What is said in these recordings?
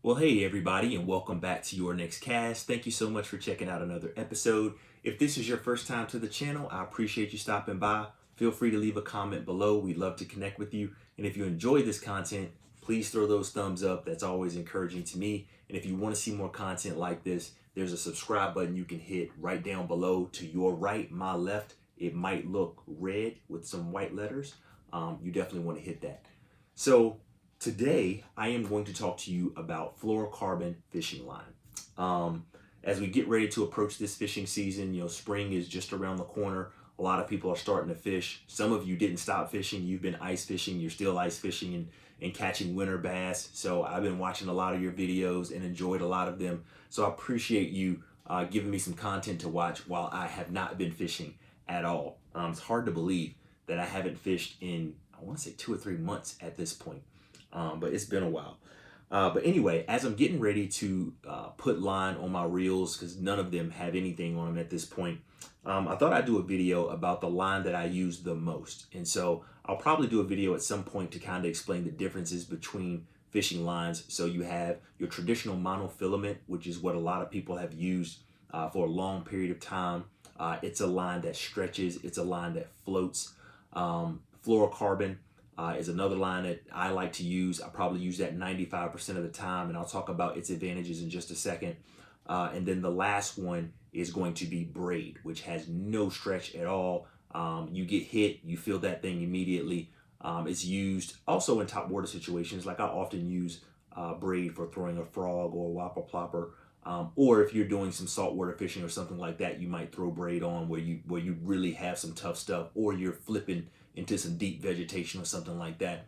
Well, hey everybody, and welcome back to your next cast. Thank you so much for checking out another episode. If this is your first time to the channel, I appreciate you stopping by. Feel free to leave a comment below. We'd love to connect with you. And if you enjoy this content, please throw those thumbs up. That's always encouraging to me. And if you want to see more content like this, there's a subscribe button you can hit right down below to your right, my left. It might look red with some white letters. You definitely want to hit that. So today, I am going to talk to you about fluorocarbon fishing line. As we get ready to approach this fishing season, spring is just around the corner. A lot of people are starting to fish. Some of you didn't stop fishing. You've been ice fishing. You're still ice fishing and catching winter bass. So I've been watching a lot of your videos and enjoyed a lot of them. So I appreciate you giving me some content to watch while I have not been fishing at all. It's hard to believe that I haven't fished in, I want to say 2 or 3 months at this point. But it's been a while. But anyway, as I'm getting ready to put line on my reels, because none of them have anything on them at this point, I thought I'd do a video about the line that I use the most. And so I'll probably do a video at some point to kind of explain the differences between fishing lines. So you have your traditional monofilament, which is what a lot of people have used for a long period of time. It's a line that stretches. It's a line that floats. Fluorocarbon is another line that I like to use. I probably use that 95% of the time, and I'll talk about its advantages in just a second. And then the last one is going to be braid, which has no stretch at all. You get hit, you feel that thing immediately. It's used also in top water situations. Like I often use braid for throwing a frog or a whopper plopper. Or if you're doing some saltwater fishing or something like that, you might throw braid on where you really have some tough stuff, or you're flipping into some deep vegetation or something like that.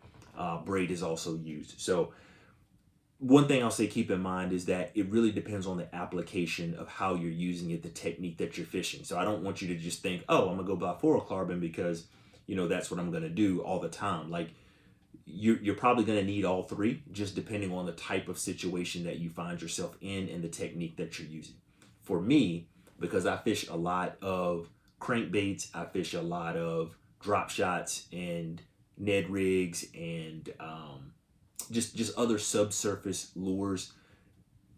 Braid is also used. So one thing I'll say keep in mind is that it really depends on the application of how you're using it, the technique that you're fishing. So I don't want you to just think, oh, I'm gonna go buy fluorocarbon because that's what I'm gonna do all the time. Like you're probably going to need all three, just depending on the type of situation that you find yourself in and the technique that you're using. For me, because I fish a lot of crankbaits, I fish a lot of drop shots and Ned rigs and just other subsurface lures.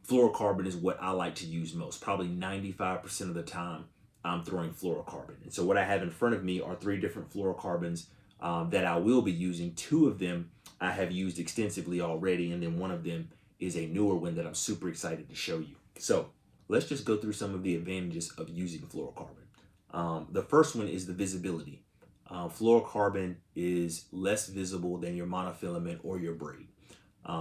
Fluorocarbon is what I like to use most. Probably 95% of the time, I'm throwing fluorocarbon. And so what I have in front of me are 3 different fluorocarbons that I will be using. 2 of them I have used extensively already, and then one of them is a newer one that I'm super excited to show you. So let's just go through some of the advantages of using fluorocarbon. The first one is the visibility. Fluorocarbon is less visible than your monofilament or your braid.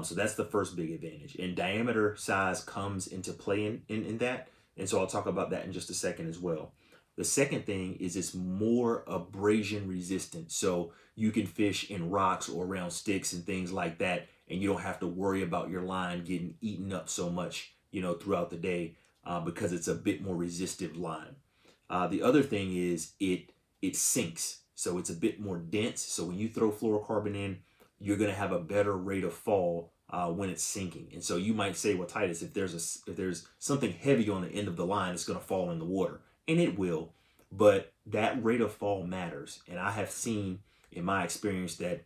So that's the first big advantage. And diameter size comes into play in that. And so I'll talk about that in just a second as well. The second thing is it's more abrasion resistant. So you can fish in rocks or around sticks and things like that, and you don't have to worry about your line getting eaten up so much, throughout the day because it's a bit more resistive line. The other thing is it sinks. So it's a bit more dense. So when you throw fluorocarbon in, you're going to have a better rate of fall when it's sinking. And so you might say, well, Titus, if there's something heavy on the end of the line, it's going to fall in the water. And it will, but that rate of fall matters. And I have seen in my experience that,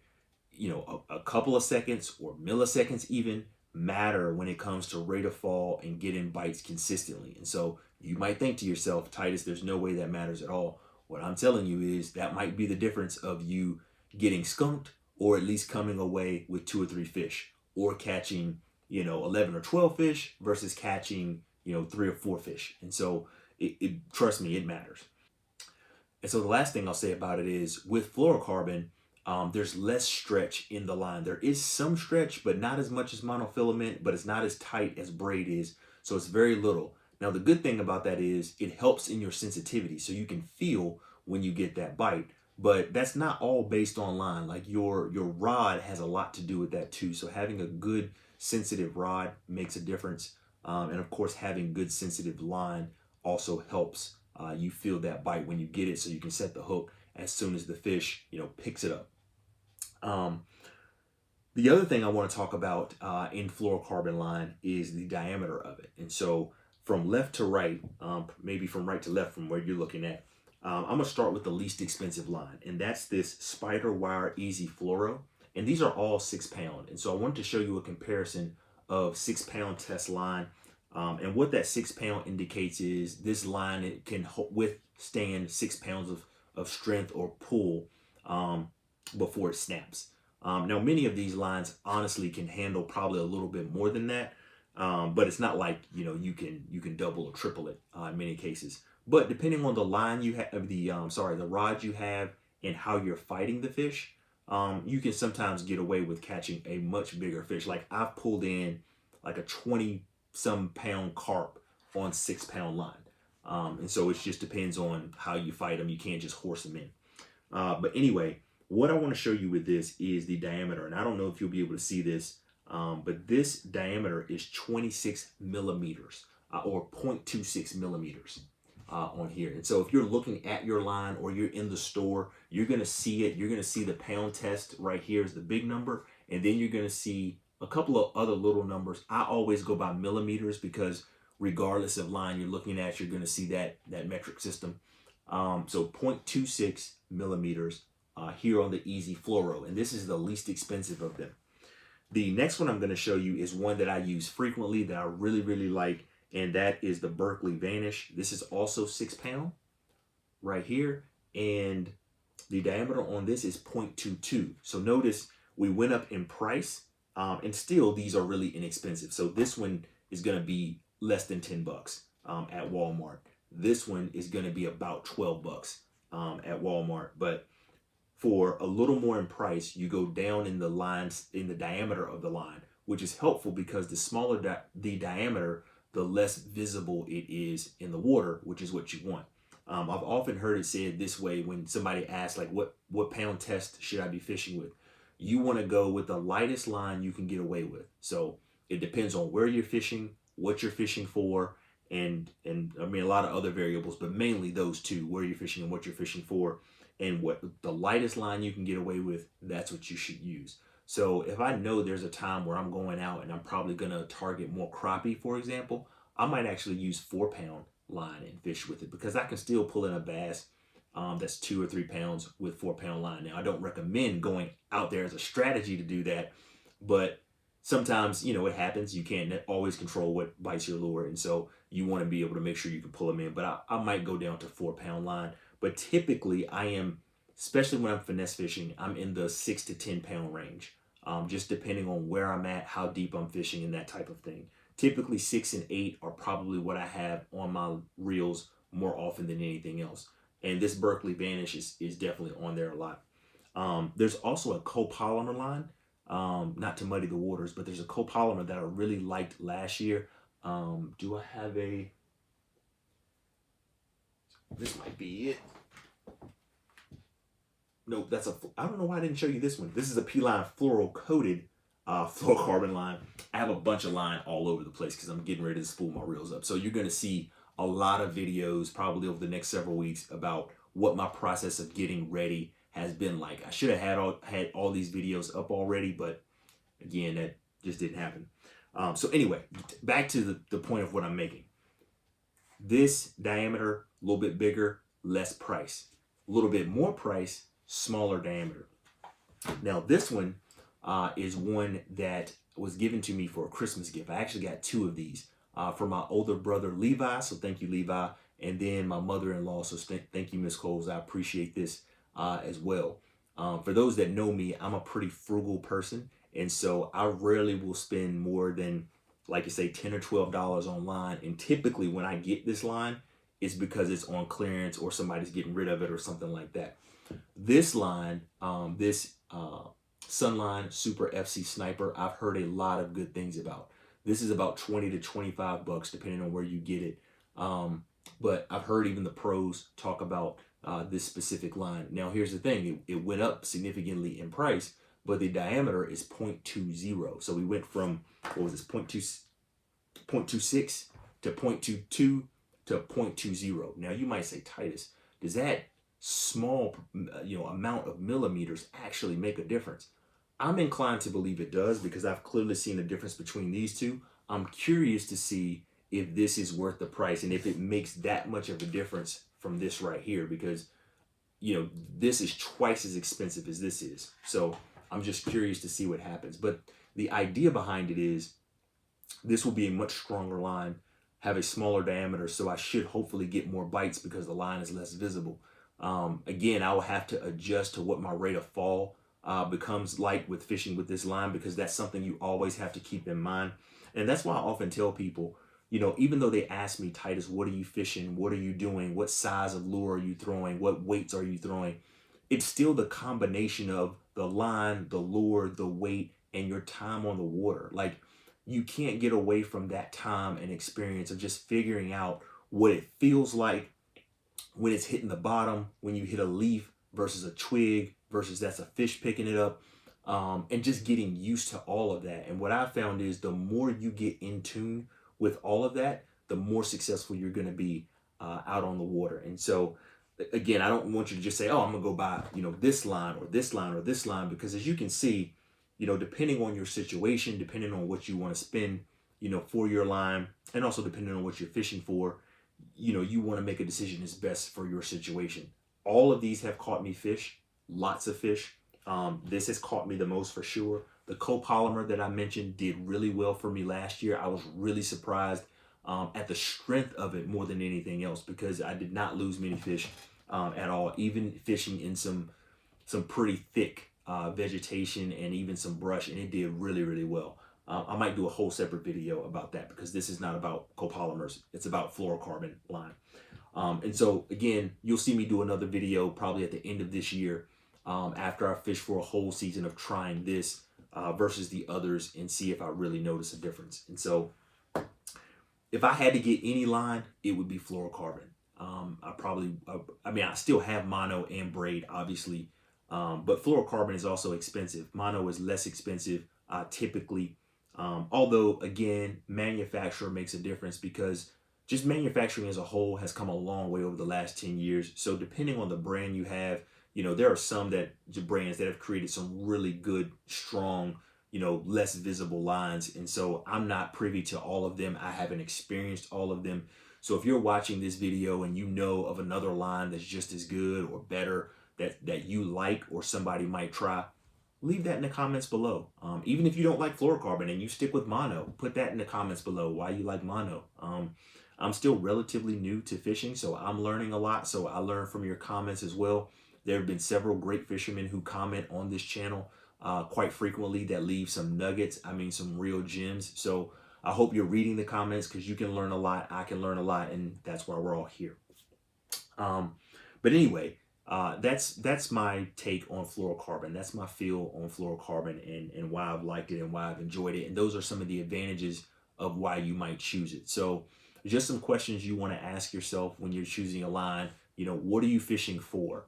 a couple of seconds or milliseconds even matter when it comes to rate of fall and getting bites consistently. And so you might think to yourself, Titus, there's no way that matters at all. What I'm telling you is that might be the difference of you getting skunked or at least coming away with 2 or 3 fish, or catching, 11 or 12 fish versus catching, 3 or 4 fish. And so trust me, it matters. And so the last thing I'll say about it is with fluorocarbon, there's less stretch in the line. There is some stretch, but not as much as monofilament, but it's not as tight as braid is. So it's very little. Now, the good thing about that is it helps in your sensitivity. So you can feel when you get that bite, but that's not all based on line. Like your rod has a lot to do with that too. So having a good sensitive rod makes a difference. And of course, having good sensitive line also helps you feel that bite when you get it, so you can set the hook as soon as the fish picks it up. The other thing I want to talk about in fluorocarbon line is the diameter of it. And so from left to right, maybe from right to left from where you're looking at, I'm going to start with the least expensive line, and that's this Spider Wire Easy Fluoro. And these are all 6 pound. And so I wanted to show you a comparison of 6-pound test line. And what that 6 pound indicates is this line, it can withstand 6 pounds of strength or pull before it snaps. Now, many of these lines honestly can handle probably a little bit more than that, but it's not like, you know, you can double or triple it in many cases. But depending on the line you have, the rod you have, and how you're fighting the fish, you can sometimes get away with catching a much bigger fish. Like I've pulled in like a 20-some pound carp on 6-pound line. And so it just depends on how you fight them. You can't just horse them in. But anyway, what I want to show you with this is the diameter. And I don't know if you'll be able to see this, but this diameter is 26 millimeters or 0.26 millimeters on here. And so if you're looking at your line or you're in the store, you're going to see it. You're going to see the pound test right here is the big number. And then you're going to see a couple of other little numbers. I always go by millimeters because regardless of line you're looking at, you're going to see that metric system. So 0.26 millimeters here on the Easy Fluoro. And this is the least expensive of them. The next one I'm going to show you is one that I use frequently that I really, really like. And that is the Berkeley Vanish. This is also 6 pound right here. And the diameter on this is 0.22. So notice we went up in price and still these are really inexpensive. So this one is going to be less than 10 bucks at Walmart. This one is going to be about 12 bucks at Walmart. But for a little more in price, you go down in the lines, in the diameter of the line, which is helpful because the smaller the diameter, the less visible it is in the water, which is what you want. I've often heard it said this way when somebody asks, like, what pound test should I be fishing with? You want to go with the lightest line you can get away with. So it depends on where you're fishing, what you're fishing for, and I mean, a lot of other variables, but mainly those two, where you're fishing and what you're fishing for, and what the lightest line you can get away with, that's what you should use. So if I know there's a time where I'm going out and I'm probably going to target more crappie, for example, I might actually use 4-pound line and fish with it because I can still pull in a bass that's 2 or 3 pounds with 4-pound line. Now, I don't recommend going out there as a strategy to do that, but sometimes, you know, it happens. You can't always control what bites your lure. And so you want to be able to make sure you can pull them in. But I might go down to 4-pound line. But typically I am, especially when I'm finesse fishing, I'm in the 6 to 10 pound range. Just depending on where I'm at, how deep I'm fishing, and that type of thing. Typically 6 and 8 are probably what I have on my reels more often than anything else. And this Berkeley Vanish is definitely on there a lot. There's also a copolymer line, not to muddy the waters, but there's a copolymer that I really liked last year. Do I have a, this might be it. No, that's a, I don't know why I didn't show you this one. This is a P-line fluoro-coated fluorocarbon line. I have a bunch of line all over the place because I'm getting ready to spool my reels up. So you're going to see a lot of videos probably over the next several weeks about what my process of getting ready has been like. I should have had all these videos up already, but again, that just didn't happen. So anyway, back to the point of what I'm making. This diameter, a little bit bigger, less price. A little bit more price, smaller diameter. Now this one is one that was given to me for a Christmas gift. I actually got 2 of these from my older brother Levi, so thank you Levi, and then my mother-in-law, so thank you Miss Coles. I appreciate this as well. For those that know me, I'm a pretty frugal person, and so I rarely will spend more than, like you say, $10 or $12 online. And typically when I get this line, it's because it's on clearance or somebody's getting rid of it or something like that. This line, this Sunline Super FC Sniper, I've heard a lot of good things about. This is about 20 to 25 bucks depending on where you get it. But I've heard even the pros talk about this specific line. Now here's the thing, it went up significantly in price, but the diameter is 0.20. So we went from, what was this, 0.26 to 0.22 to 0.20. Now you might say, Titus, does that small amount of millimeters actually make a difference? I'm inclined to believe it does because I've clearly seen a difference between these two. I'm curious to see if this is worth the price and if it makes that much of a difference from this right here, because this is twice as expensive as this is. So I'm just curious to see what happens. But the idea behind it is This will be a much stronger line, have a smaller diameter, so I should hopefully get more bites because the line is less visible. Again, I will have to adjust to what my rate of fall becomes like with fishing with this line, because that's something you always have to keep in mind. And that's why I often tell people, even though they ask me, Titus, what are you fishing? What are you doing? What size of lure are you throwing? What weights are you throwing? It's still the combination of the line, the lure, the weight, and your time on the water. Like, you can't get away from that time and experience of just figuring out what it feels like when it's hitting the bottom, when you hit a leaf versus a twig versus that's a fish picking it up, and just getting used to all of that. And what I found is the more you get in tune with all of that, the more successful you're going to be out on the water. And so, again, I don't want you to just say, oh, I'm going to go buy, this line or this line or this line, because as you can see, depending on your situation, depending on what you want to spend, for your line, and also depending on what you're fishing for, you want to make a decision that's best for your situation. All of these have caught me fish, lots of fish. This has caught me the most for sure. The copolymer that I mentioned did really well for me last year. I was really surprised at the strength of it more than anything else, because I did not lose many fish at all, even fishing in some pretty thick vegetation and even some brush, and it did really, really well. I might do a whole separate video about that, because this is not about copolymers. It's about fluorocarbon line. And so, again, you'll see me do another video probably at the end of this year after I fish for a whole season of trying this versus the others, and see if I really notice a difference. And so, if I had to get any line, it would be fluorocarbon. I still have mono and braid, obviously, but fluorocarbon is also expensive. Mono is less expensive typically. Although, again, manufacturer makes a difference, because just manufacturing as a whole has come a long way over the last 10 years. So depending on the brand you have, there are some brands that have created some really good, strong, less visible lines. And so I'm not privy to all of them. I haven't experienced all of them. So if you're watching this video and you know of another line that's just as good or better that you like, or somebody might try, leave that in the comments below. Even if you don't like fluorocarbon and you stick with mono, put that in the comments below why you like mono. I'm still relatively new to fishing, so I'm learning a lot. So I learn from your comments as well. There have been several great fishermen who comment on this channel quite frequently that leave some nuggets. Some real gems. So I hope you're reading the comments, because you can learn a lot. I can learn a lot, and that's why we're all here. But anyway, that's my take on fluorocarbon. That's my feel on fluorocarbon, and why I've liked it and why I've enjoyed it. And those are some of the advantages of why you might choose it. So just some questions you want to ask yourself when you're choosing a line. What are you fishing for?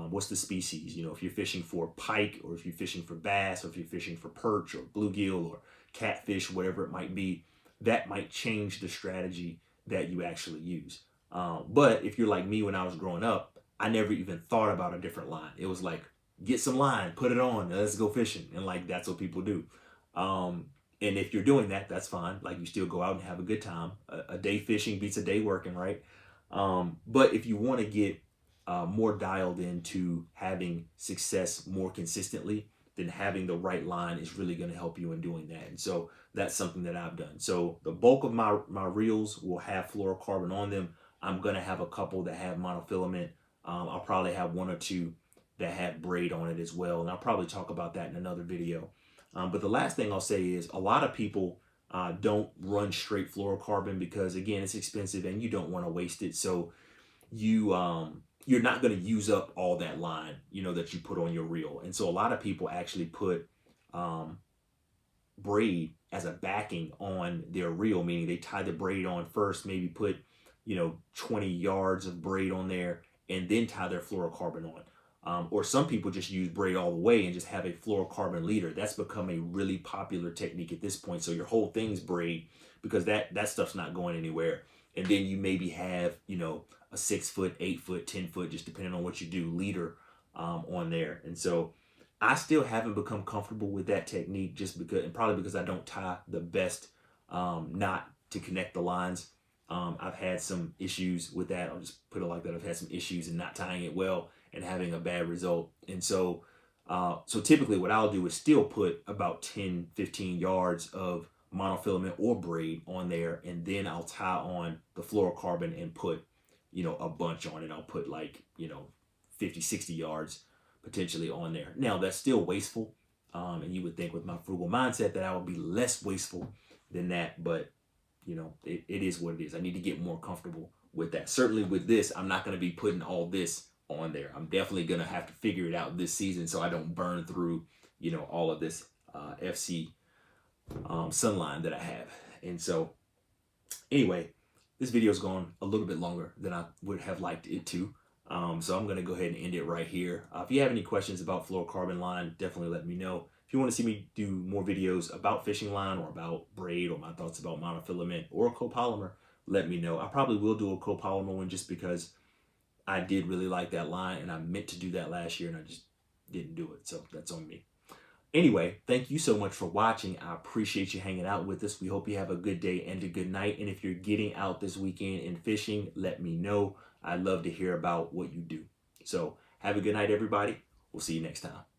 What's the species? If you're fishing for pike, or if you're fishing for bass, or if you're fishing for perch or bluegill or catfish, whatever it might be, that might change the strategy that you actually use. But if you're like me, when I was growing up, I never even thought about a different line. It was like, get some line, put it on, let's go fishing. And that's what people do. And if you're doing that, that's fine. You still go out and have a good time. A day fishing beats a day working, right? But if you want to get more dialed into having success more consistently, then having the right line is really going to help you in doing that. And so that's something that I've done. So the bulk of my reels will have fluorocarbon on them. I'm going to have a couple that have monofilament. I'll probably have one or two that have braid on it as well. And I'll probably talk about that in another video. But the last thing I'll say is, a lot of people don't run straight fluorocarbon because, again, it's expensive and you don't want to waste it. So you're not going to use up all that line, that you put on your reel. And so a lot of people actually put braid as a backing on their reel, meaning they tie the braid on first, maybe put 20 yards of braid on there, and then tie their fluorocarbon on. Or some people just use braid all the way and just have a fluorocarbon leader. That's become a really popular technique at this point. So your whole thing's braid, because that stuff's not going anywhere. And then you maybe have, a 6 foot, 8 foot, 10 foot, just depending on what you do, leader on there. And so I still haven't become comfortable with that technique, just because, and probably because I don't tie the best knot to connect the lines. I've had some issues with that. I'll just put it like that. I've had some issues in not tying it well and having a bad result. And so typically what I'll do is still put about 10, 15 yards of monofilament or braid on there, and then I'll tie on the fluorocarbon and put, you know, a bunch on it. I'll put like, you know, 50, 60 yards potentially on there. Now that's still wasteful. And you would think with my frugal mindset that I would be less wasteful than that, but you know, it is what it is. I need to get more comfortable with that. Certainly with this, I'm not going to be putting all this on there. I'm definitely going to have to figure it out this season so I don't burn through, you know, all of this FC sunline that I have. And so anyway, this video's gone a little bit longer than I would have liked it to. So I'm going to go ahead and end it right here. If you have any questions about fluorocarbon line, definitely let me know. If you want to see me do more videos about fishing line or about braid or my thoughts about monofilament or copolymer, let me know. I probably will do a copolymer one just because I did really like that line and I meant to do that last year and I just didn't do it. So that's on me. Anyway, thank you so much for watching. I appreciate you hanging out with us. We hope you have a good day and a good night. And if you're getting out this weekend and fishing, let me know. I'd love to hear about what you do. So have a good night, everybody. We'll see you next time.